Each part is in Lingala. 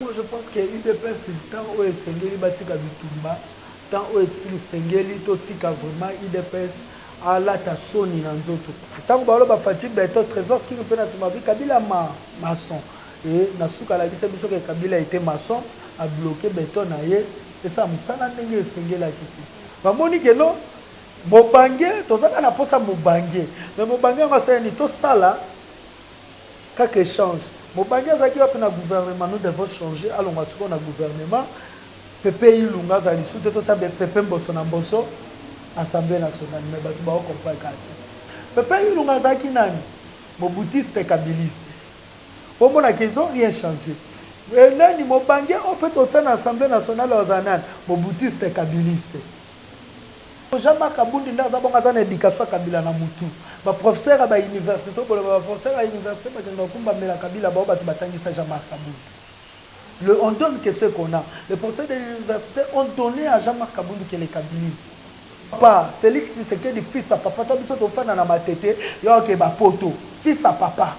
Moi, je pense que UDPS, tant où est Sengeli Batika Bitumba, tant où est Sengeli Totika vraiment UDPS à la Tassoni Nanzoto. Tant que Baloba Fatih Beto Trésor qui nous fait notre vie, Kabila maçon. Et Nasuka la vie, c'est que Kabila était maçon, a bloqué Beto Naye, et ça, Moussana Nenge Sengeli à Kiti. Mamoni Keno, Mobangé, tout ça, on a posé Mobangé. Mais Mobangé, on va faire un tout ça là, quelque échange. Mobangi azaki wapi na gouvernement, nous devons changer. Alors on va se na gouvernement. Pepe Ilunga za lisute to tabe Pepe Mboso na Mboso Assemblée nationale mais batu ba comprendre ka. Pepe Ilunga zaki nani? Mobutiste kabiliste. Au moins qu'ils ont rien changé. Et nani Mobangi on peut au na Assemblée nationale aux anan Mobutiste kabiliste. Jean-Marc Kabundi ndaza bonga za na éducation kabila na mutu. Ba professeur à l'université, ba professeur à l'université, ba kumba mela kabila ba batu batangisa Jean-Marc Kabundi. On donne que ce qu'on a. Les professeurs de l'université ont donné à Jean-Marc Kabundi que les kabilistes. Papa, Félix Tshisekedi fils à papa, toi biso to fana na matete, yo ke ba poto, fils à papa.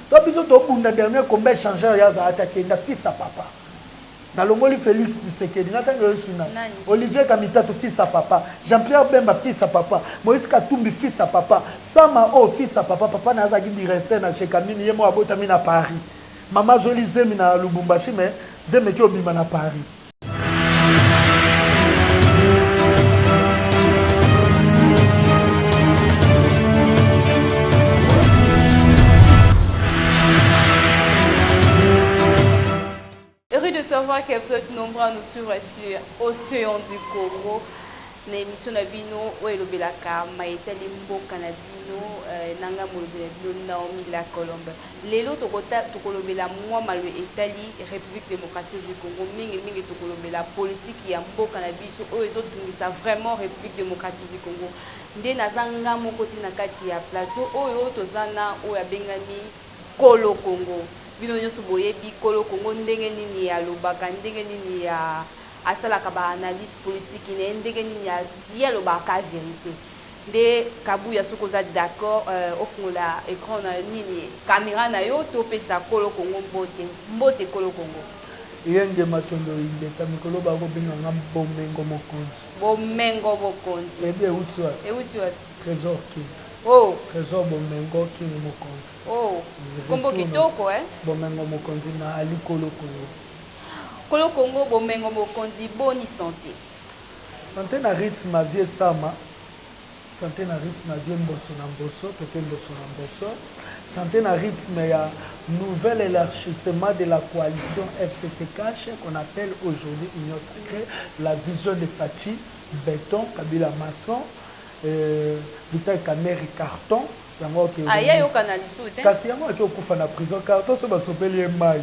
Toi biso to bunda dernier combat échangeur ya za attaquer na fils à papa. Dans le mot Félix Tshisekedi, Olivier Kamitato fils à papa, Jean-Pierre Bemba fils à papa, Moïse Katumbi fils à papa, Sama O fils à papa, papa n'a pas dit rester dans chez Kamini, yemo abotami na Paris. Maman Jolie Zemi na Lubumbashi, mais Zemi qui obima na Paris. De savoir que vous êtes nombreux à nous suivre sur Océan du Congo. L'émission Nabino, où est le Belaka, Maïta Limbo Canabino, Nanga Molbino, Naomi La Colombe. Lélo Tokota, Tokolobela, moi, Malou Italie, République démocratique du Congo, Mingi Tokolobela, politique, Yambo Canabiso, eux les autres, ça vraiment République démocratique du Congo. Nde Nazanga Mokoti Nakati ya plateau, eux autres, Zana, ou ya Bengami, Kolo Congo. Bino nyoso boyebi Kolo Congo ndenge nini ya lobaka ndenge nini ya asalaka ba analyse politique ne ndenge nini ya lobaka vérité nde Kabuya soko za d'accord ofungola écran na nini caméra na yo to pesa Kolo Congo mbote Kolo Congo yenge matondo ileta mikolo ba ko benga nga bomengo mokonzi ebe utwa trésor ki oh trésor bomengo ki mokonzi oh kombo kitoko bomengo mokonzi na ali Kolo Congo. Kolo Congo bomengo mokonzi boni santé. Santé na rythme ma vie sama. Santé na rythme ma vie mboso na mboso, pepe mboso na mboso. Santé na rythme ya nouvel élargissement de la coalition FCC-Cache qu'on appelle aujourd'hui Union Sacrée, la vision de Fachi, Béton, Kabila Masson, Vital Kameri Carton. Aya yo kanaliso te kasi yango aki okufa na prison carton so basopeli ye mai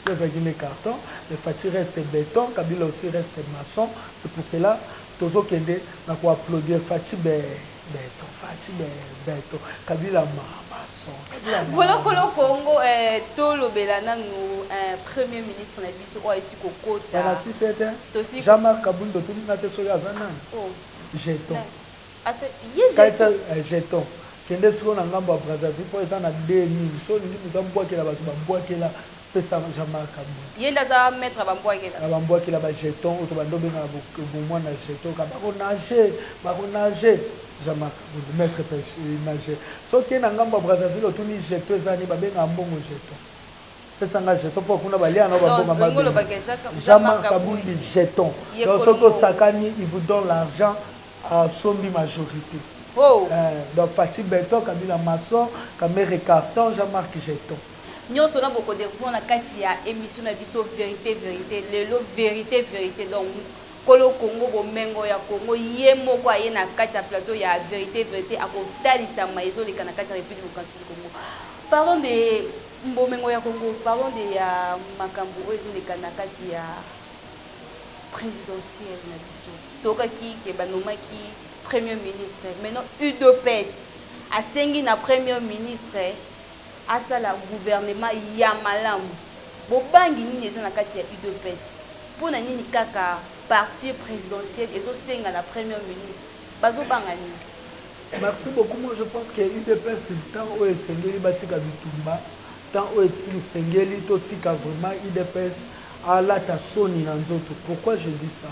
ezaki le carton le Fachi reste béton Kabila aussi reste maçon c'est pour cela tozokende na koapplaudir Fachi béton Kabila maçon voilà Kolo Congo tolobela nanu premier ministre na biso oyo esi kokota na 6 Jean-Marc Kabundo tolinga te soki aza nani jeton jeton kende siko na ngambo ya Brazzaville po eza na 2000 so lingi muza mbwakela bato bambwakela pesa Jean-Marc Kabundo yenda za maître bambwakela ba jeton oto bando benga bomwa na jeton ka bako nager Jean-Marc Kabundo maître pêche nager so ke na ngambo ya Brazzaville otuni jeton ezani babenga mbongo jeton pesa nga jeton po kuna balia na babonga Jean-Marc Kabundo jeton donc soki osakani il vous donne l'argent à son majorité. Oh. Donc Fachi Béton, Kabila Masson, Kamere Carton, Jean-Marc Jeton. Nous sommes beaucoup de fois na kati ya émission na biso vérité lelo vérité donc Kolo Congo bomengo ya Congo yemo kwa ye na kati ya plateau ya vérité akotalisa maizo le kana kati ya République démocratique du Congo. Parlons de bomengo ya Congo, parlons de ya makambo oyo le kana kati ya présidentielle na biso. Tokaki ke banomaki premier ministre maintenant UDPS asengi na premier ministre asa la gouvernement ya malamu bobangi nini eza na kati ya UDPS pona nini kaka parti présidentiel ezosenga na premier ministre bazobanga nini. Merci beaucoup. Moi je pense que UDPS c'est le temps où esengeli batika bitumba tant où est-il sengeli totika vraiment IDPS à la tasoni dans autres. Pourquoi je dis ça?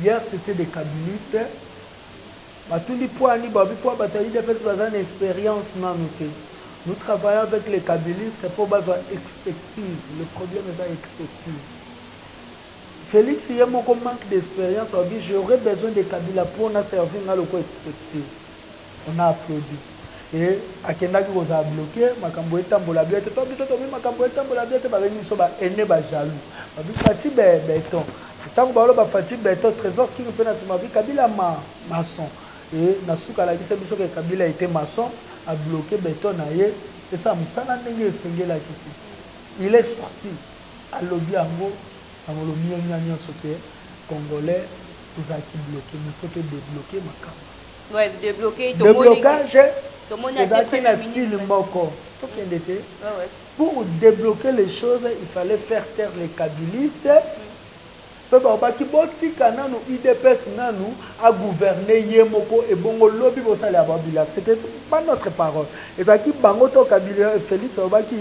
Hier c'était des kabylistes. Batundi poani babi po bataille IDPS bazan expérience na noté. Nous travaillons avec les kabylistes pour avoir expertise. Le problème est la expertise. Félix, il y a mon manque d'expérience. J'aurais besoin de Kabila pour nous servir dans le coup expertise. On a applaudi. Et à Kendaki, on a bloqué. Makambo est tambola bien. Toi, tu as mis Makambo est tambola bien. Tu as mis sur ennemi jaloux. Babi Fati béton. Tant que Balo Fati béton, trésor qui nous fait notre vie. Kabila maçon. Et Nasuka la dit que Kabila était maçon, a bloqué béton naïe. Et ça, Moussana n'est pas il est sorti à l'objet en Congolais, vous avez bloqué, il faut que débloquer ma caméra. Ouais, débloquer. Déblocage, pour débloquer les choses, il fallait faire taire les kabylistes. À gouverner Yemoko et Bongo Lobby Babila. C'était pas notre parole. Et ça qui Bangoto Kabila Félix Obaki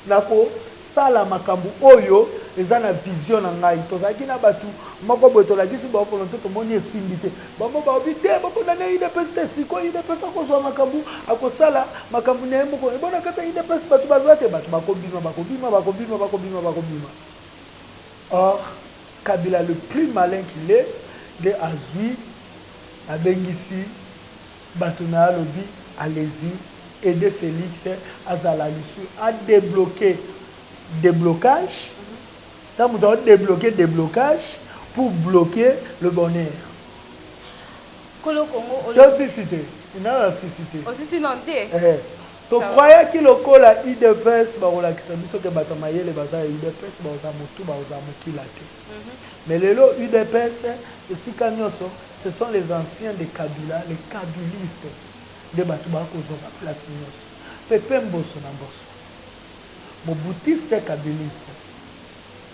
Nako Sala Makambu Oyo. Ils ont une vision en Naï. Tozaki na batu. Moko boto la gisi ba volonté to moni esindité. Bamo ba obité bako na IDPS siko IDPS ko zo makambu akosala makambu ne moko. E bona kata IDPS batu bazate batu bako bima. Or Kabila le plus malin qu'il est de Azui à Bengisi Batuna Lobby allez-y aider Félix Azalalisu à débloquer déblocage. Nous devons débloquer déblocage pour bloquer le bonheur. Il n'a pas cité. Aussi nanté. Tu croyais qu'il a dit IDPS, mais les lots UDPS, ce sont les anciens de Kabila, les kabylistes de Batouba Kozova Place. Pépé Mbosso Nambosso. Mon boutiste kabyliste.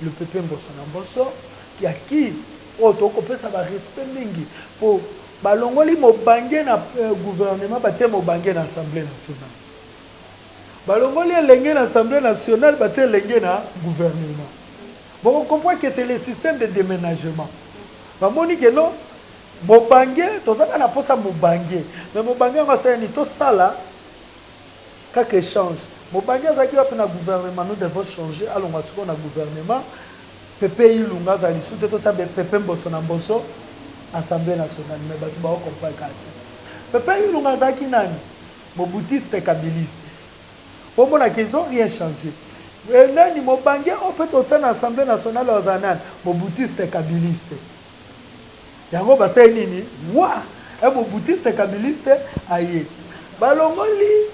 Le Pépé Mbosso Nambosso, qui a qui autocopé ça va respect mingi pour balongoli mo bangé na gouvernement batie mo bangé na assemblée nationale. Balongoli lengue na assemblée nationale batie lengue na gouvernement. Bon, on comprend que c'est le système de déménagement. Bamoni que non mo bangé to ça na posa mo bangé mais mo bangé va ça ni to sala quelque échange. Mo bangé ça qui va pour na gouvernement nous devons changer allons va sur na gouvernement. Pépé Ilunga za lisute to tabe Pépé Mbosso Nambosso Assemblée nationale mais batu ba comprendre ka. Pépé Ilunga za ki nani Moboutiste kabiliste. Pour mon ils ont rien changé. Nani mo bangé on peut au na Assemblée nationale aux anan Moboutiste kabiliste. Yango ba sai nini moi un Moboutiste kabiliste aye. Balongoli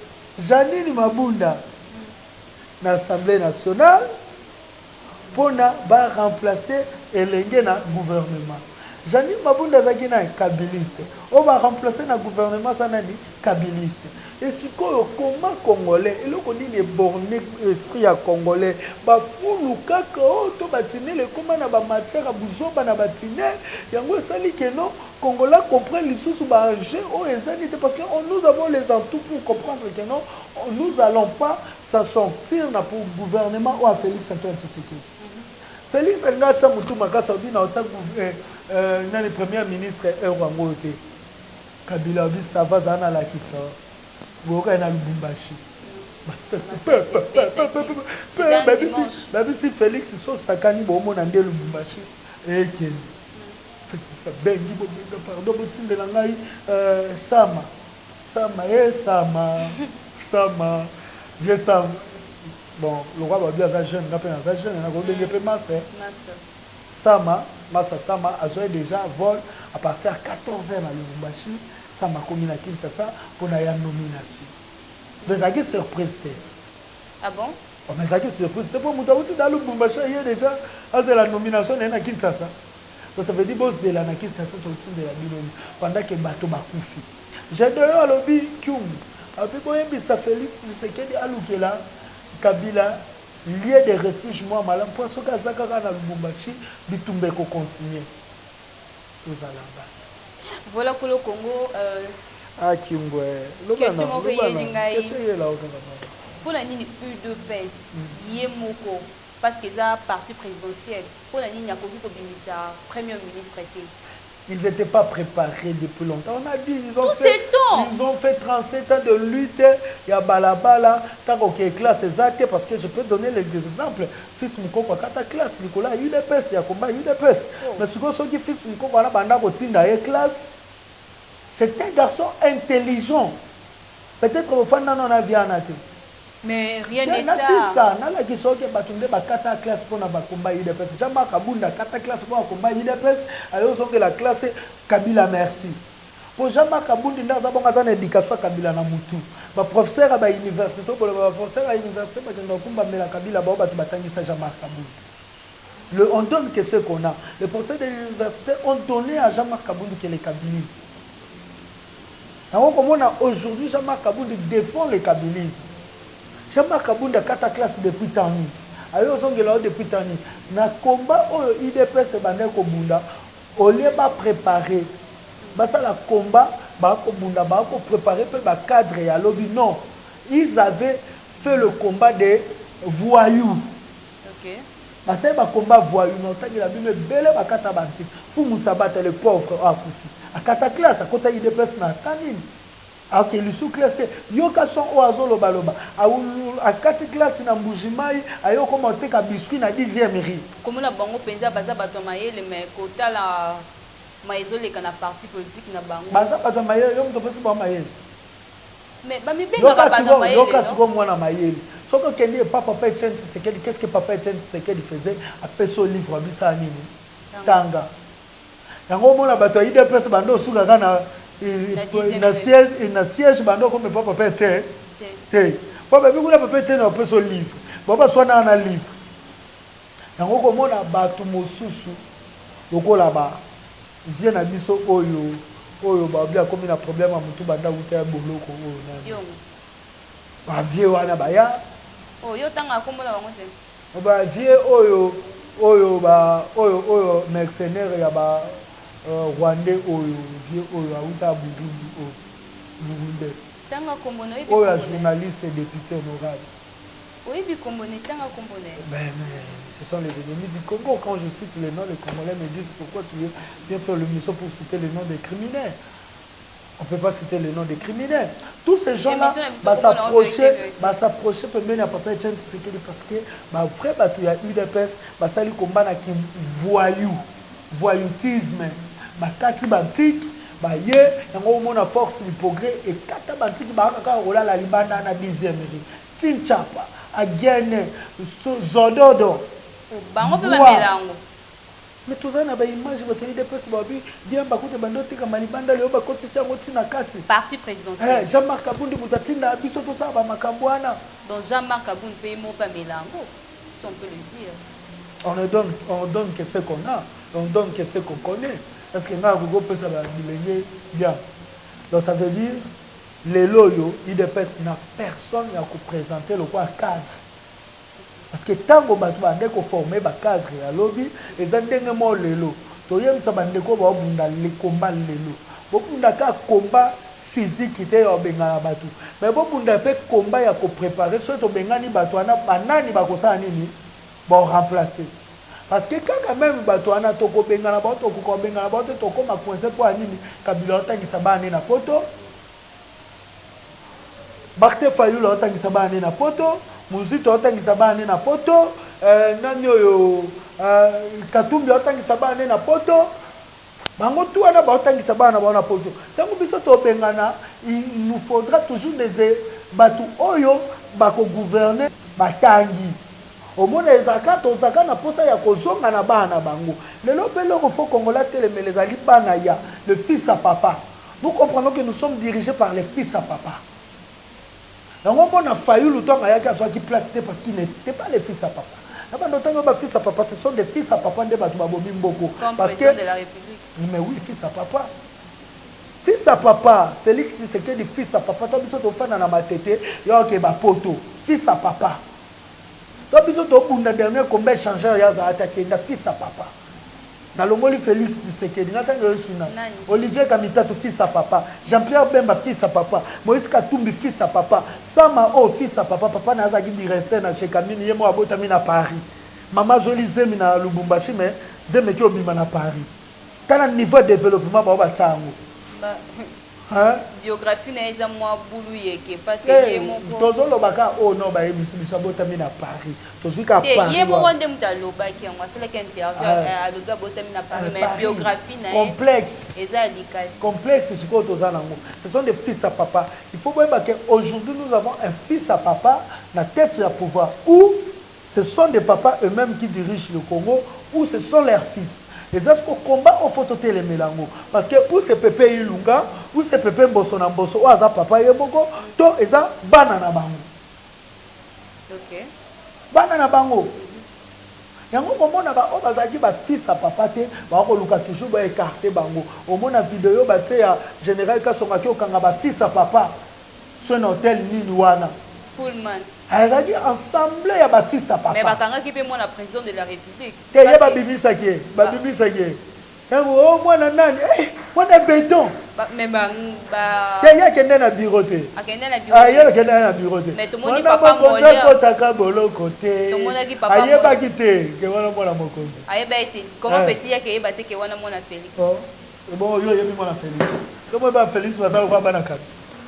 Janine Mabunda na Assemblée nationale pour remplacer Elenge na gouvernement. Janine Mabunda Zagina est kabiliste. On va remplacer le gouvernement Sanani kabiliste. Et si comment Congolais, et là on dit les bornés esprit à Congolais, bah fou kaka to batiner les comment na ba matière à buzoba na batiner, yango sali que non Congolais comprennent les sous ba enjeu au ezani parce que nous avons les atouts pour comprendre que non nous allons pas s'en sortir na pour gouvernement ou à Félix Antoine Tshisekedi. Félix Ngata Mutu Makasa bi na ota le premier ministre Rwangote Kabila bi ça va dans la kisa Boka na Lubumbashi si Félix so sakani bomo na ndelo Lubumbashi eke bengi pardon botinde la ngai sama je sama bon le roi va bien à jeune n'a pas un jeune on a gagné peu master Sama a déjà vol à partir à 14h à Lubumbashi. Sama commis à Kinshasa pour la nomination. Mais ça qui surprise. Ah bon? Mais ça qui surprise. C'était pour Moutaouti dans Lubumbashi il y a déjà la nomination à Kinshasa. Donc ça veut dire que c'est la Kinshasa de la Bilonie pendant que bateau bakoufi. J'ai d'ailleurs lobby Kyum. Après quand il y a Félix Tshisekedi Alukela Kabila lieu de refuge moi malam pour ce que ça na Lubumbashi bitumbe ko continuer tout ça là-bas. Voilà pour le Congo Kimbwe pour la ligne UDPS yemoko parce que ça parti présidentiel pour la ligne yakoki ko bimisa premier ministre était. Ils n'étaient pas préparés depuis longtemps. On a dit, ils ont fait 37 ans de lutte. Il y a balabala, tant qu'il y a classe exacte, parce que je peux donner les exemples. Fils Mukoko, quand ta classe, Nicolas, UDPS, il y a combat UDPS. Mais ce que dit Fils Mukoko, on a une classe. C'est un garçon intelligent. Peut-être qu'on va faire un avion. Mais rien n'est là. C'est ça. Nala qui sort que batunde bakata classe pour na bakomba IDPS. Jamba kabunda kata classe pour combat IDPS. Alors on la classe Kabila merci. Pour Jamba kabundi ndaza bonga za éducation Kabila na mutu. Ba professeur ba université pour ba professeur à université ba tenda kumba mela Kabila ba batu batangisa Jamba kabundi. On donne que ce qu'on a. Les professeurs de l'université ont donné à Jamba Kabundi que les kabilistes. Alors comme on a aujourd'hui Jamba Kabundi défend les kabilistes. Jean-Marc Kabunda kata classe depuis tani. Ayo zongela depuis tani. Na combat au IDPS bande ko bunda. Olé ba préparer. Ba ça la combat ba ko bunda ba ko préparer pe ba cadre ya lobby non. Ils avaient fait le combat des voyous. OK. Ba ça ba combat voyous non tangi la bime bele ba kata banti. Fu musabata le pauvre a kufi. A kata classe a kota IDPS na tani. Ok, le sous-classe, yoka son oiseau lo baloba. A 4 classes na Mbujimai, ayo commenté ka biscuit na 10e riz. Comme na bango penza baza bato mayele mais kota la maizole kana parti politique na bango. Baza bato mayele yo mto pesi ba mayele. Mais ba mi benga ba bato mayele. Yoka siko mwana mayele. Soko kendi papa Etienne Tshisekedi, qu'est-ce que papa Etienne Tshisekedi faisait? Après son livre bisa nini? Tanga. Yango mona bato IDPS bando suka kana na siège bando comme papa pete te papa bikula papa te na peso livre papa swana na livre yango ko mona batu mosusu lokola ba vie na biso oyo ba bia comme na problème mutu banda uta ya boloko oyo na ba vie wana ba ya yo tanga komona bango te ba vie oyo mercenaire ya ba Rwandais vieux auta Burundi Burundais. Tanga kombono journaliste et député honorable. Oui, bi komboné tanga komboné. Mais ce sont les ennemis du Congo. Quand je cite les noms des Congolais me disent pourquoi tu viens faire le mission pour citer les noms des criminels. On ne peut pas citer les noms des criminels. Tous ces gens-là s'approcher pour mener à Papa Etienne Tshisekedi parce que ma frère il y a UDPS, ça lui combat qui voyoutisme. Bakati bantiki baye yango mona force du progrès et kata bantiki bakaka rola la libanda na 10e riz tinchapa agene zododo bango pe bamelango mais tozana ba image ba télé DPS babi bien bakote bando tika malibanda leo bakoti sango tina kati parti présidentiel Jean-Marc Kabundi mutatinda biso to saba makambwana donc Jean-Marc Kabundi pe mo pa melango si on peut le dire on donne que ce qu'on a on donne que ce qu'on connaît. Parce que Google peut savoir bien. Donc ça veut dire, les loyaux, IDPS n'a personne qui a présenté le quoi cadre. Parce que tant que vous avez formé le cadre à lobby, et vous avez les lots. Vous avez les combats. Vous avez un combat physique qui est en batu. Mais vous avez un combat qui est préparé, soit vous avez un remplacer. Parce que quand même batwana toko benga na bato ko benga na bato toko ma coincé pour anini Kabila otangisa bane na photo Bakte Fayulu otangisa bane na photo Muzito otangisa bane na photo nani oyo Katumbi otangisa bane na photo bango tout wana ba otangisa bane na photo tango biso to bengana il nous faudra toujours des batu oyo bako gouverner batangi au monde les akata ozaka na posa ya kozonga na bana bango lelo pelo ko fo Congolais telemele zali bana ya le fils à papa. Nous comprenons que nous sommes dirigés par les fils à papa. Donc on a failli le temps à soit qui placé parce qu'il n'était pas les fils à papa. Là-bas notamment les fils à papa, ce sont des fils à papa de Batubabomi Mboko parce que de la République. Mais oui, fils à papa. Fils à papa, Félix Tshisekedi fils à papa, toi biso to fana na matete, yo ke ba poto, fils à papa. Toi, tu as dernier combat échangeur, il y a attaqué le fils à papa. Nalongoli Félix Tshisekedi, Olivier Kamitato, fils à papa. Jean-Pierre Bemba, fils à papa. Moïse Katumbi, fils à papa. Sama O, fils à papa. Papa Nazaki directeur na Chekamini, Yemo Abotami na Paris. Maman Jolie Zemi na Lubumbashi, mais Zemi qui obima na Paris. Quand le niveau de développement, bah tango. Biographie na eza moi boulou yeke parce que yemoko tozo lobaka oh non ba yebisi biso botami na Paris tozuka Paris yemoko nde mutaloba ki yango asala ka interview aloba botami na Paris mais biographie na complexe eza likasi complexe siko toza nango ce sont des fils à papa il faut voir que aujourd'hui nous avons un fils à papa na tête de pouvoir ou ce sont des papas eux-mêmes qui dirigent le Congo ou ce sont leurs fils. Et c'est ce combat au photo télé mélango parce que où c'est Pépé Ilunga où c'est Pépé Mbosso na Mbosso ou aza papa yeboko to eza bana na bango. OK. Bana na bango. Yango komona ba o bazaki ba fils à papa te ba ko luka toujours ba écarter bango. Au mona vidéo ba te ya général Kasonga ki okanga ba fils à papa sur un hôtel nini wana. Pullman. Elle a dit ensemble ya ba fils à papa. Mais bakanga ki pe mona président de la République. Te ya ba bibi saki, ba bibi saki. Oh mwana nani? Mwana béton. Mais ba te ya kende na bureau te. Akende na bureau. Ah ya kende na bureau te. Mais tout monde papa molia. Ko taka boloko te. Tout monde ki papa. Aye ba kite ke wana mwana mokonzi. Aye ba ete. Comment petit ya ke ba te ke wana mwana Félix. Oh. Bon yo yebi mwana Félix. Comment ba Félix va ta ko bana kati.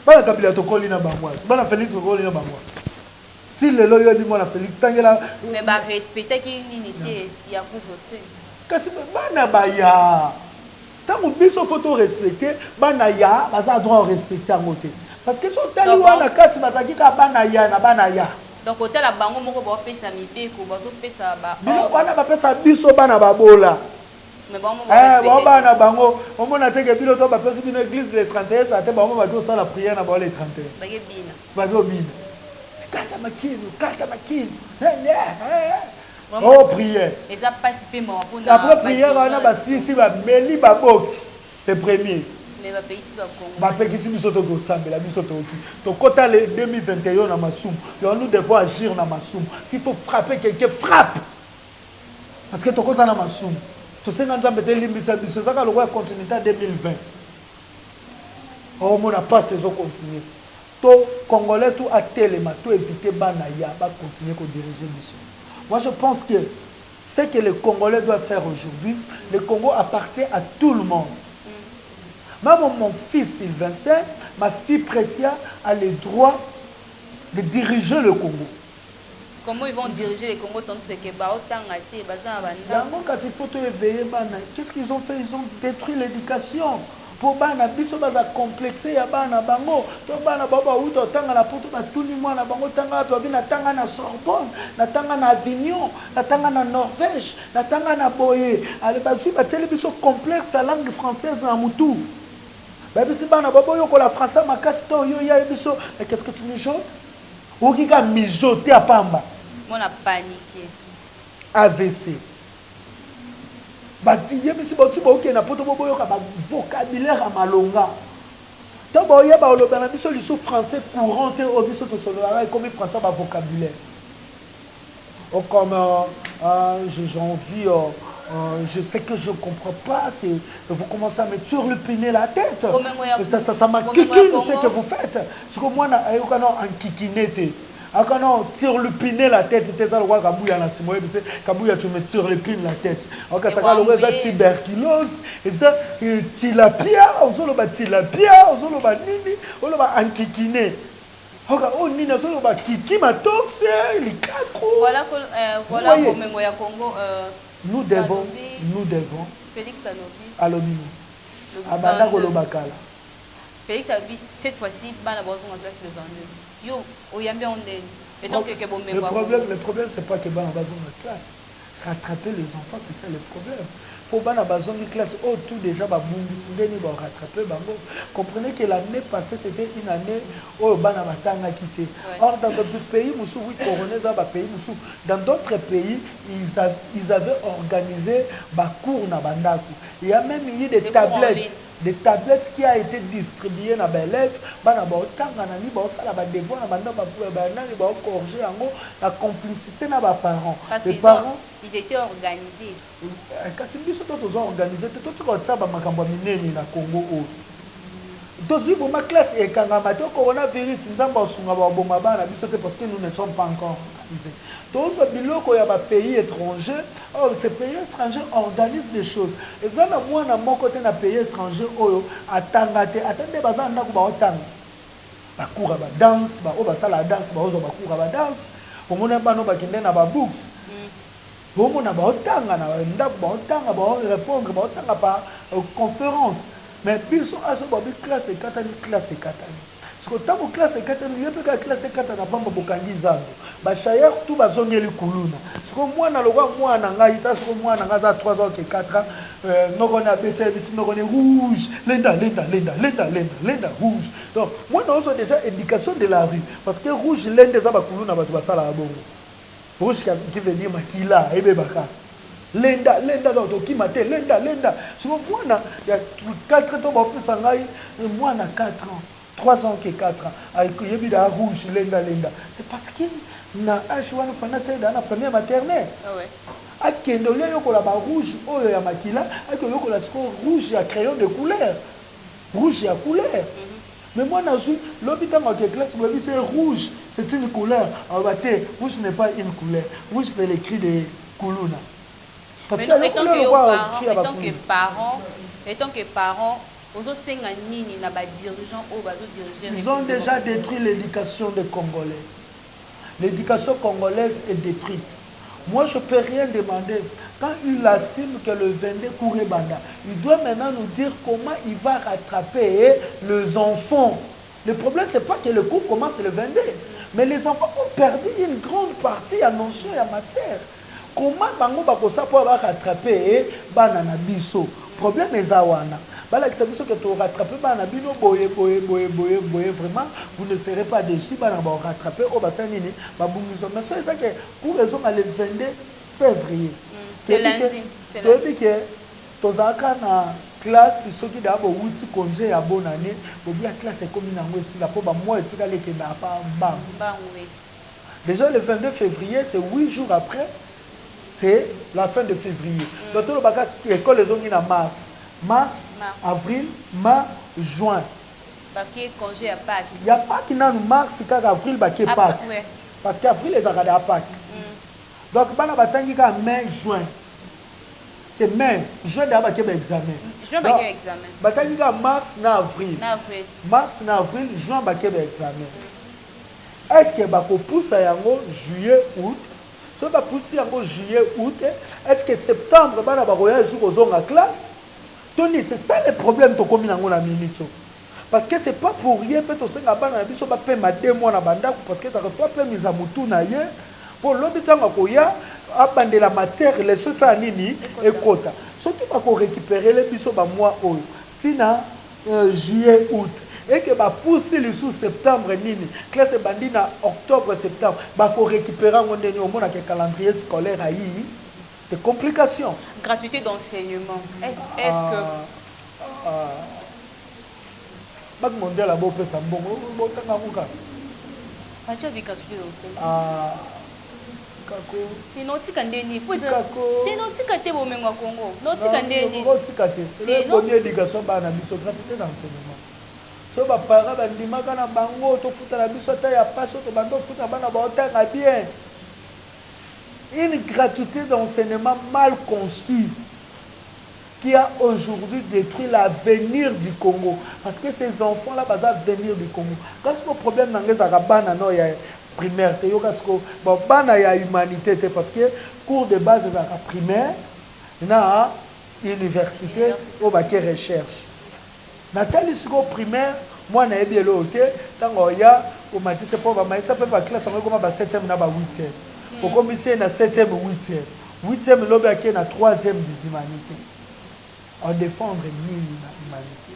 Bana kabila to koli na bangwa. Bana Félix ko koli na bangwa. Si le loyo di mwana Félix tangela. Mais ba respecter ki unité ya ku voter. Kasi bana baya. Tant que biso photo respecter, bana ya baza droit respecter ngote. Parce que so tali wana kati bazaki ka bana ya na bana ya. Donc hôtel la bango moko ba pesa mibeko bazo pesa ba. Bilo wana ba pesa biso bana babola. Mais bango ba respecter. Bana bango, on mona te ke bilo to ba pesa bino église les 31 ça te bango ba do sala prière na ba les 31. Ba ke bina. Ba do bina. Kata makino. Oh, prière. Et ça passe paiement pour nous. Après prière, on a basi ba meli ba bok. Le premier. Mais ba pays ba Congo. Ba pays si biso to go sambela biso to ki. To kota le 2021 na masum. Et nous devons agir na masum. S'il faut frapper quelqu'un, frappe. Parce que to kota na masum. To senga nzambe te limbisa biso zaka le roi continental 2020. Oh, mon a pas saison continuer. To Congolais tout à téléma, tout éviter banaya, va continuer à diriger mission. Moi, je pense que ce que les Congolais doivent faire aujourd'hui, le Congo appartient à tout le monde. Même mon fils Sylvestre, ma fille Précia a le droit de diriger le Congo. Comment ils vont diriger le Congo tant que il faut éveiller. Qu'est-ce qu'ils ont fait? Ils ont détruit l'éducation. Pour bana biso baza complexé ya bana bango to bana baba uto tanga na poto batuni mwana bango tanga to bina tanga na Sorbonne na tanga na Avignon na tanga na Norvège na tanga na Boye ale bazi bateli biso complexe la langue française na mutu ba bisi bana baba yo ko la français makasi to yo ya biso qu'est-ce que tu mijotes ou qui ka mijoter à pamba on a paniqué AVC bati yebisi boti boke na poto boyoka ba vocabulaire à malonga to boye ba oloba na biso liso français courant te o biso to solola comme français ba vocabulaire o comme j'ai envie je sais que je comprends pas c'est vous commencez à me turlupiner la tête ça m'inquiète ce que vous faites c'est que moi na ayoka no en kikinete. Quand on tire le piné la tête, c'est ça le roi Kabouya na Simoé, Kabouya tu me tire le piné la tête. Quand ça le roi tuberculose, et ça tilapia, on se le bat tilapia, on se le bat nini, on le bat ankikiné. Oh nina se le bat kiki matox, les quatre. Voilà comment ya Congo. Nous devons. Félix Alobi. Alobi. Abanda Kolobakala. Félix Alobi cette fois-ci, bana bozo en classe le 22. Yo, le problème, c'est pas que Bana Bazon en classe. Rattraper les enfants, c'est ça le problème. Pour Bana Bazon en classe, tout déjà, rattraper. Comprenez que l'année passée, c'était une année où Bana Batanga quitté. Or, dans d'autres pays, dans d'autres pays, ils avaient organisé cours na Bandaku. Il y a même eu des tablettes. des tablettes qui a été distribuées dans les élèves, bana ba otanga na ni ba osala ba devoir na banda ba nani ba corriger yango la complicité na ba parents. Les parents ils étaient organisés. Kasi biso to tozo organiser to ko tsaba makambo minene na Congo o. Dozi pour ma classe et kangama to coronavirus nzamba osunga ba bomba bana biso te parce que nous ne sommes pas encore organisés. Donc, il y a des pays étrangers. Or, ces pays étrangers organisent des choses. Et ça, moi, dans mon côté, dans les pays étrangers, attendez, cours à la danse, la danse, cours à la danse. Au moins, on a des books. Au moins, on a répondre à conférence. Mais puis, ils sont à ce classe et classe et parce que tant que classe 4, il y a pas classe 4 na pamba bokangi zango. Ba chaya tout bazongeli kuluna. Parce que moi na lokwa moi na ngai ta parce que moi na ngaza 3 ans que 4 ans noko na bete bisi noko ne rouge, lenda rouge. Donc moi na aussi déjà indication de la rue parce que rouge lenda za ba kuluna ba sala bongo. Rouge qui veut dire makila ebe baka. Lenda donc to mate lenda. Parce que moi na il y a 4 ans ba plus ngai moi na 4 ans. 3 ans que 4 ans. Avec le rouge, lenda. C'est parce qu'il na H1 dans la première maternelle. Ah ouais. Il y a rouge, il y a maquilla, il y a rouge, il y a crayon de couleur. Rouge, il y a couleur. Mais moi, l'hôpital de classe, c'est rouge, c'est une couleur. Rouge n'est pas une couleur. Rouge, c'est l'écrit de Koulouna. Mais étant que parents, ils ont déjà détruit l'éducation des Congolais. L'éducation congolaise est détruite. Moi, je ne peux rien demander. Quand il assume que le 22 courait banda, il doit maintenant nous dire comment il va rattraper les enfants. Le problème, ce n'est pas que le cours commence le 22, mais les enfants ont perdu une grande partie à notion et à matière. Comment bango bakosa pour rattraper banana biso? Problème est zawana. Bala qui que tu rattraper bana bino boye vraiment vous ne serez pas déçus bana ba rattraper au bassin nini ba bungiso mais c'est ça que pour raison à le 22 février. C'est lundi. C'est lundi que tozaka na classe soki d'abo wuti congé ya bonne année bo bien classe comme na ngo si la po ba moi etika leke na pa bam. Déjà le 22 février c'est 8 jours après c'est la fin de février. Donc tout le bagage école les ongi na mars, avril, mai, juin. Baké congé à Pâques. Il n'y a pas qui n'a mars, avril, baké Pâques. Parce qu'avril les a à Pâques. Donc bana batangi ka mai, juin. C'est mai, juin d'abord baké examen. Juin baké examen. Batangi ka mars na avril. Mars na avril, juin baké examen. Est-ce que bako poussa yango juillet, août? Si on pousse yango juillet, août, est-ce que septembre bana bakoya jour aux classe? Tony, c'est ça le problème to komi nango na minito. Parce que c'est pas pour rien peut to senga bana biso ba pe ma 2 mois na bandako parce que ça reçoit pe mise à mutu na ye pour l'hôpital koya abande la matière les choses ça nini ekota. Surtout ba ko récupérer les biso ba mois oyo. Tina juillet août et que ba pousser le sous septembre nini classe bandi na octobre septembre ba ko récupérer ngondeni au mona que calendrier scolaire ayi. Des complications. Gratuité d'enseignement. Est-ce que... Bac mondial a beau faire ça. Bon, tu as vu gratuité d'enseignement. Kako. C'est nautique en déni. C'est nautique à Théo Mengo Congo. Nautique en déni. Nautique à Théo. C'est bonne éducation, bah, biso gratuité d'enseignement. So ba para ba ndimaka na bango to futa na biso ta ya paso to bando futa bana ba otanga bien. Une gratuité d'enseignement mal conçue qui a aujourd'hui détruit l'avenir du Congo. Parce que ces enfants-là, ils doivent venir du Congo. Quand c'est le problème dans les Arabes, il y a primaire, il y a humanité, parce que cours de base est la primaire, il y a université, il y a recherche. Nathalie, c'est primaire, moi, je suis tant il y a c'est pour la classe, on a 7e, on a 8e. Au commissaire na 7e, 8e. 8e, l'obé à na 3e des humanités. On défendre l'humanité.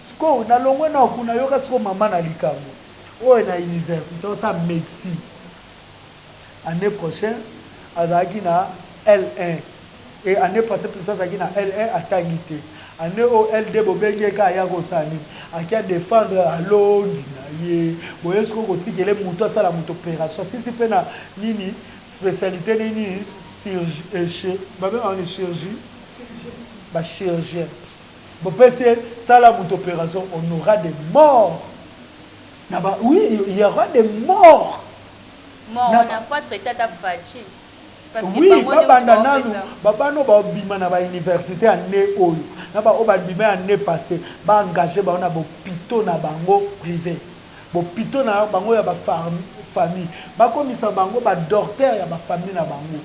Ce qu'on a l'ongwe na okuna yoka ce qu'on maman na likambo. Oh, na université, on sa médecine. Année prochaine, à na L1. Et année passée, plus ça, na L1 à Tangité. année au LD bobengeka ya kosani akia défendre alongi na ye boye siko kotikele muto asala muto opération sisi pe na nini spécialité nini chirurgie babe en chirurgie ba chirurgien bon pese sala muto opération on aura des morts oui il y aura des morts mort on a pas traité ta fachi. Oui, babano ba bima na ba université année oyo na ba oba bima année passée ba engagé ba na ba hôpitaux na bango privé bo hôpitaux na bango ya ba famille ba komisa bango ba docteur ya ba famille na bango.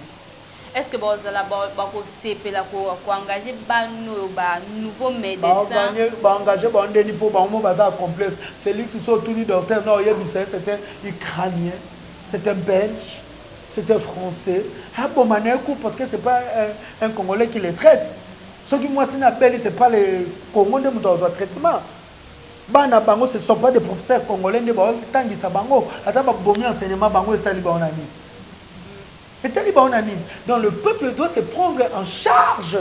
Est-ce que vous allez ko sepela ko engager ba nouveau médecin ba engager ba ndeni po ba mo ba za complexe Félix surtout ni docteur non yebisa c'était ukrainien c'est un belge. C'est un Français. Parce que ce n'est pas un Congolais qui les traite. Ce qui moi, ce n'est pas les Congolais qui ont un traitement. Ce ne sont pas des professeurs congolais qui ont un enseignement. Donc le peuple doit se prendre en charge.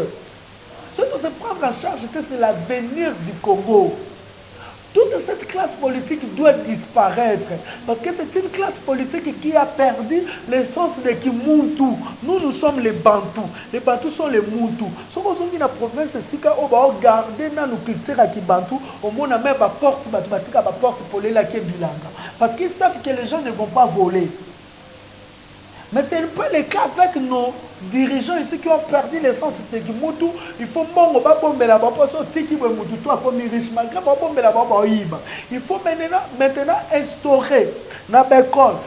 Ce qui doit se prendre en charge, c'est l'avenir du Congo. Toute cette classe politique doit disparaître parce que c'est une classe politique qui a perdu l'essence de Kimuntu. Nous sommes les Bantous. Les Bantous sont les Muntu. Ce qu'on dit dans la province, c'est qu'on va garder nos cultures à Kibantou. Au moins, on a même la porte pour les laquais bilanga. Parce qu'ils savent que les gens ne vont pas voler. Mais ce n'est pas le cas avec nos dirigeants ici qui ont perdu l'essence de Kimutu. Il faut il faut maintenant instaurer na l'école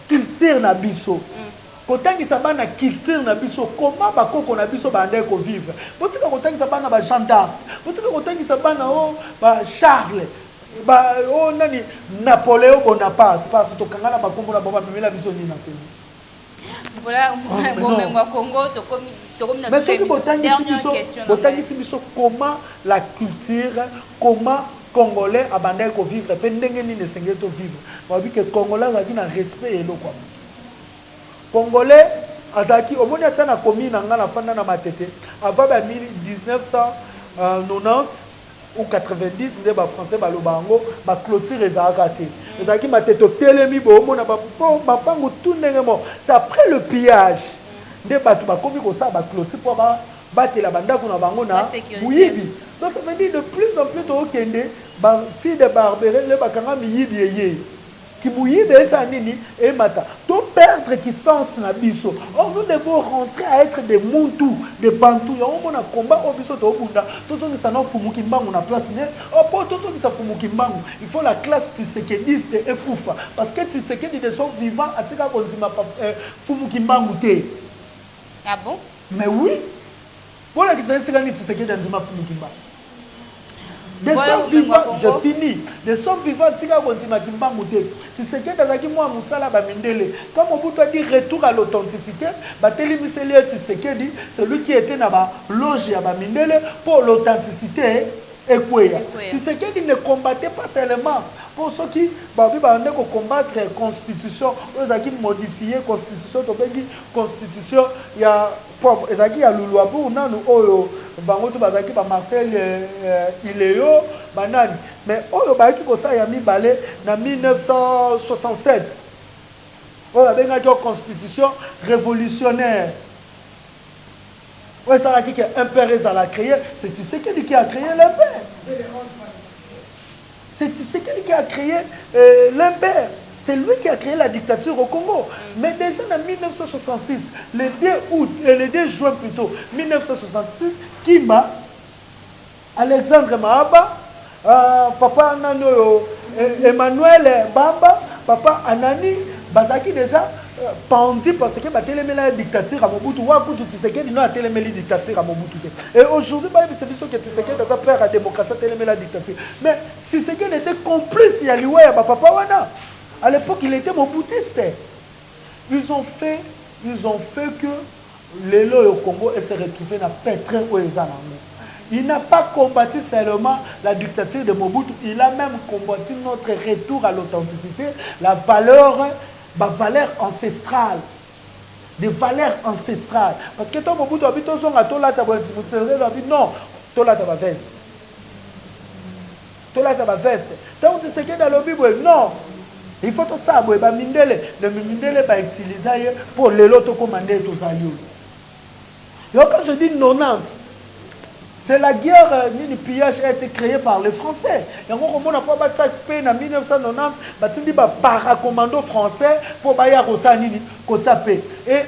culture na biso. Kotangisa bana culture na biso comment bakoko na biso bande ko vivre. Botika kotangisa bana ba gendarme. Botika kotangisa bana ba Charles. Ba nani Napoléon Bonaparte parce que kangana bakombo na baba pemela biso ni na télé. Voilà, Congo, mais ce qui est comment la culture, comment Congolais abandonnent à vivre, et vivre. On dit que Congolais ont un respect et quoi. Congolais, au moins, il y a un commis dans la fin de la matete. Avant 1990 ou 90, les Français balobango, ba clôture les arrêtés. C'est après le pillage des bateaux, comme il ça, clôture pour battre la bande qu'on a bango na muyibi. Donc ça veut dire de plus en plus au Kende, fille de Barberet, les bakanga miyibi qui mouillent de ça nini et mata. Tout perdre qui sens na biso. Or nous devons rentrer à être des Muntu, des Bantu. On a combat au biso to bunda. Tout ça ça n'a fumu kimbangu na place né. Oh pour tout ça fumu kimbangu. Il faut la classe tisekediste et kufa parce que tisekedi de sont vivants à tika konzima fumu kimbangu té. Ah bon? Mais oui. Pour la question c'est tisekedi nzima fumu kimbangu. Des sommes vivants, je finis. Des sommes vivants, tu sais que dans la moi Moussala Bamindele, comme on peut dire retour à l'authenticité, c'est lui qui était dans la loge à Bamindele pour l'authenticité. Et quoi? Tu sais qu'il ne combattait pas seulement pour ceux qui combattre la constitution, ils ont modifié la constitution, constitution, il y a Luluabu, Bangoto bazaki ba Marcel Iléo banani mais oyo ba ki ko sa ya mi balé na 1967 oyo benga jo constitution révolutionnaire ouais ça là qui un père à la créer c'est tu sais qui a créé l'impère c'est tu sais qui a créé l'impère. C'est lui qui a créé la dictature au Congo. Mais déjà en 1966, le 2 juin plutôt, 1966, Kimba, Alexandre Mahaba, Papa Nano, Emmanuel Bamba, Papa Anani, Bazaki déjà pendu parce que la dictature à Mobutu, Wakutu Tshisekedi n'a pas la dictature à Mobutu. Et aujourd'hui, c'est sûr que Tshisekedi a peur à la démocratie, la dictature. Mais Tshisekedi était complice, il y a l'Ioué, Papa Wana. À l'époque, il était moboutiste. Ils ont fait que l'élo au Congo s'est retrouvé dans pétrin où ils en ont. Il n'a pas combattu seulement la dictature de Mobutu, il a même combattu notre retour à l'authenticité, la valeur ancestrale. Des valeurs ancestrales. Parce que toi, Mobutu habite au son à toi là, non. tolata ba veste. Tolata ba veste. Donc tu sais que dans le Bible, non. Il faut tout ça, le mindele va utiliser pour les lots commander tous à lieu. Donc quand je dis 90, c'est la guerre ni pillage a été créée par les Français. Et on n'a pas battu peine en 1990, il y a paracommando français pour bailler à Rosanini, et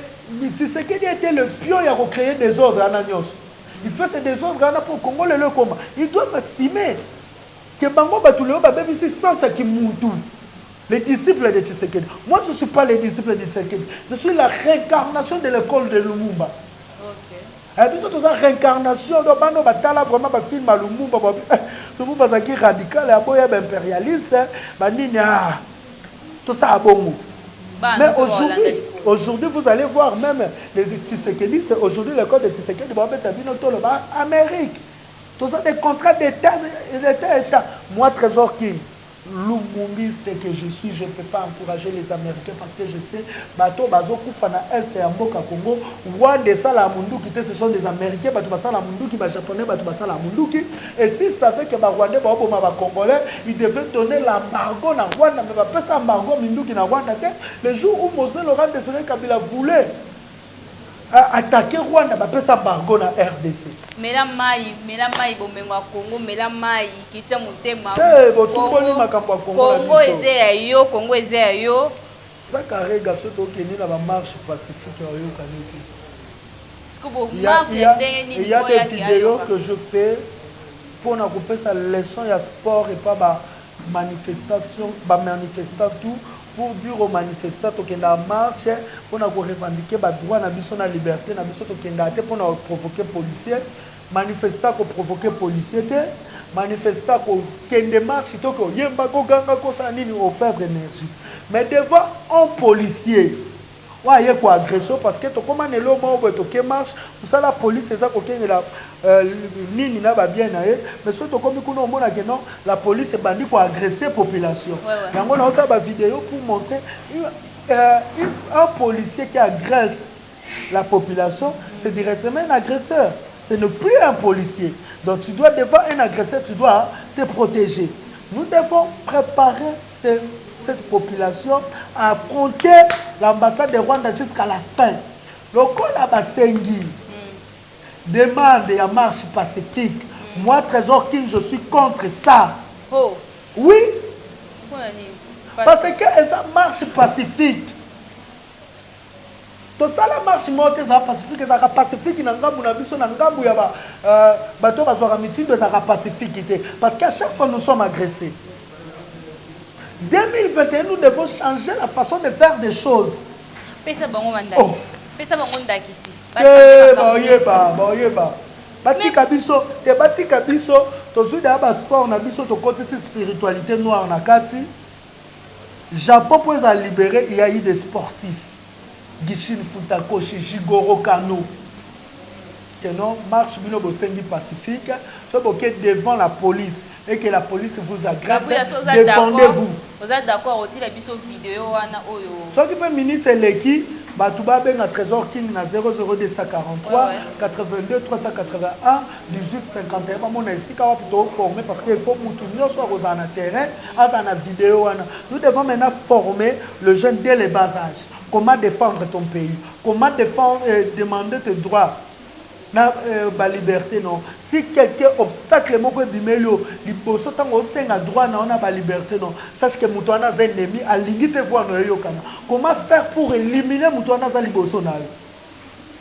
tu sais qu'il était le pion qui a créé des ordres à Nanyos. Il fait ces désordres pour Congo le combat. Il doit m'estimer que Bango Batuleo Babé ici sans ce qui moutou. Les disciples de Tshisekedi. Moi, je ne suis pas les disciples de Tshisekedi. Je suis la réincarnation de l'école de Lumumba. Et puis, toute la réincarnation, donc, on va vraiment un film à Lumumba. Lumumba, c'est radical, et impérialiste. Tout ça à bon. Mais aujourd'hui, vous allez voir même les Tshisekedistes. Aujourd'hui, l'école de Tshisekedi, c'est Amérique. Tout ça, des contrats d'État. Moi, Trésor King. Lumumbiste que je suis, je ne peux pas encourager les Américains parce que je sais, bateau bazo kufana est et Mboka Congo, Rwanda ça la munduki, ce sont des Américains, bateau basa la munduki, ba japonais, bateau basa la munduki. Et s'ils savaient que ba Rwandais, ba Obama, ba Congolais, ils devaient donner l'embargo na Rwanda, mais ba pesa embargo munduki na Rwanda. Le jour où Mosé Laurent Désiré Kabila voulait attaquer Rwanda, ba pesa embargo na RDC. Mela mai bomengo Congo, mela mai kitia mutema. Congo eze yo, Congo eze yo. Ça carré gaso to keni na ba marche pacifique yo kaniki. Il y a des vidéos que je fais pour na couper sa leçon ya sport et pas ba manifestation, ba manifestation tout pour dire aux manifestants qui na marche pour na revendiquer ba droit na biso na liberté na biso to kenda te pour na provoquer policier. Manifestant pour provoquer policier, manifestant pour qu'il démarche, au perdre énergie. Mais devant un policier, il y a quoi agression parce que comment est l'homme qui marche, pour ça la police c'est ça la ligne n'a pas bien mais surtout comme nous non la police est bandit pour agresser la population. Et on a aussi une vidéo pour montrer un policier qui agresse la population, c'est directement un agresseur. Ce n'est plus un policier. Donc tu dois, devant un agresseur, tu dois te protéger. Nous devons préparer cette population à affronter l'ambassade de Rwanda jusqu'à la fin. Le Kola Basengi demande à marche pacifique. Moi, Trésor King, je suis contre ça. Oh. Oui. Parce que ça marche pacifique. Tout ça la marche monte ça pacifique ça pacifique na ngambu na biso na ngambu ya bato bazwa meeting ça pacifique parce qu'à chaque fois nous sommes agressés. 2021 nous devons changer la façon de faire des choses. Pesa bango mandaki. Pesa bango ndakisi. Ba batika biso to zuda ba sport na biso to côté spiritualité noire na kati. Japon pour les libérer, il y a eu des sportifs. Gishin Futakoshi, Jigoro Kano. Que non, marche Bino Bosendi Pacifique, soit devant la police et que la police vous agresse, défendez-vous. Vous êtes d'accord aussi la vidéo soit qui peut ministre Leki, Batouba Ben à Trésor King na 00243 82 381 18 51. Mon ici quand plutôt former parce qu'il faut moutounir soit aux en terrain, à dans la vidéo. Nous devons maintenant former le jeune dès le bas âge. Comment défendre ton pays? Comment défendre, demander tes droits? La liberté, non. Si quelqu'un obstacle, il faut droit à la liberté, non. Sache que Moutouana est ennemi, à l'égalité voir comment faire pour éliminer Moutouana à l'Iboson?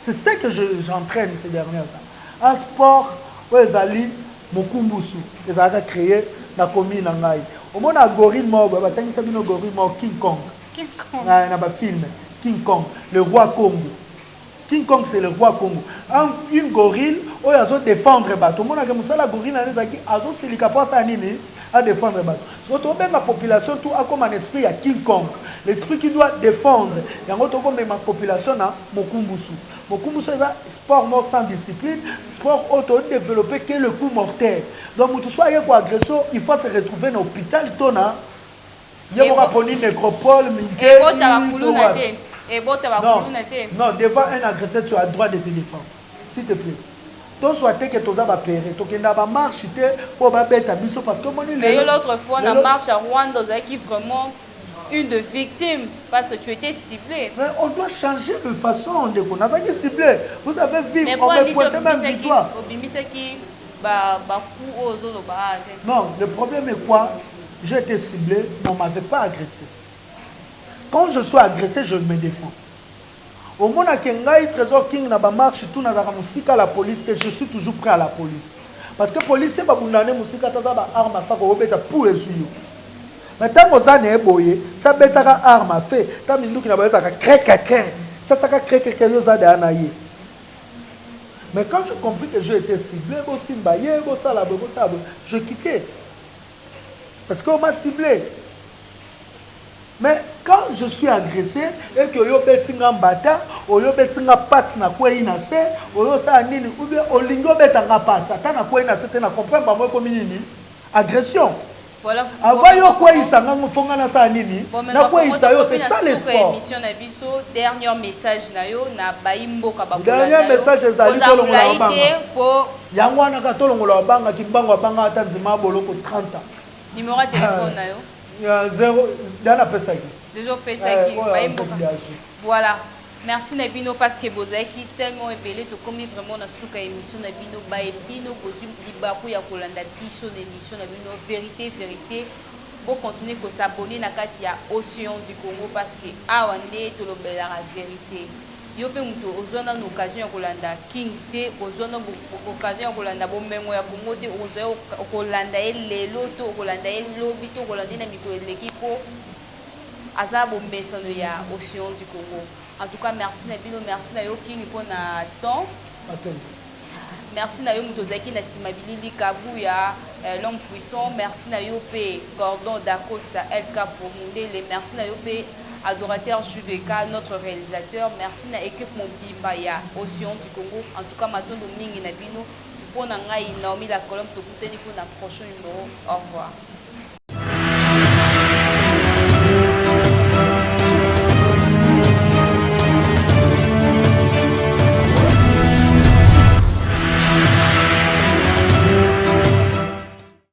C'est ce que j'entraîne ces dernières années. Un sport, où les alliés, Mokumbusu, ils ont créé la commune en Aïe. Au moins, un gorille mort, King Kong. Film King Kong, le roi Congo. King Kong c'est le roi Congo. Une gorille, où il a défendre les bateaux. Mon la gorille a défendre les bateaux. Donc même la population tout a comme un esprit à King Kong. L'esprit qui doit défendre. Il y a même ma population à Mokumbusu. Mokumbusu est un sport mort sans discipline, sport auto-développé qui est le coup mortel. Donc tout soit pour agression, il faut se retrouver dans l'hôpital. Il y a une nécropole, non, devant un agresseur, tu as le droit de te défendre. S'il te plaît. to soit que toza ba péré to kenda ba marche té pour ba beta biso parce que moni mais l'autre fois on a marche à Rwanda qui vraiment une de victime parce que tu étais ciblé. Mais on doit changer de façon de qu'on a pas ciblé. Vous avez vu on peut pointer même victoire. Non, le problème est quoi? J'ai été ciblé, mais on ne m'avait pas agressé. Quand je suis agressé, je me défends. Au moment où Trésor King n'a pas marché, tout n'a pas musique à la police, et je suis toujours prêt à la police. Parce que la police, c'est pas une musique à ta arme à faire pour les suivre. Mais tant que ça n'est pas boyé, ça peut être arme à faire. Tant que nous n'avons pas cré, ça ça cré mais quand j'ai compris que j'ai été ciblé, je quittais. Parce qu'on m'a ciblé. Mais quand je suis agressé et que yo betinga mbata, o yo betinga pat na kwa inase, o yo sa nini ou bien o lingo betanga pat, ata na kwa inase te na comprendre ba moi comme nini agression. Voilà. Avant yo kwa isanga mufonga na sa nini, na kwa isayo c'est ça l'espoir. Émission na biso dernier message na yo na baimbo ka ba. Dernier message ezali to longola banga. Yango wana ka to longola banga ki bango banga ata nzima boloko 30 ans. Numéro de téléphone na yo. Voilà. Merci Nabino parce que vous avez tellement épelé tout comme vraiment dans souka émission Nabino ba epino bozum libaku ya kolanda tiso émission Nabino vérité pour continuer que s'abonner na kati ya Océan du Congo parce que awande to lobela la vérité. Yo pe muto ozona na occasion ya kolanda king te ozona occasion ya kolanda bomengo ya Congo te ozo kolanda elelo to kolanda elobi to kolanda na mikolo l'équipe aza bombesano ya Océan du Congo. En tout cas merci na bino, merci na yo king pour na temps. Merci na yo mutozaki na simabilili kabuya l'homme puissant, merci na yo pe Gordon Dacosta LK pour Mundele, merci na yo pe adorateur Judeka, notre réalisateur. Merci na équipe Mobimba ya Océan du Congo. En tout cas, Matondo Mingi Nabino. Pour Nangaï, Naomi la colonne, pour le prochain numéro. Au revoir.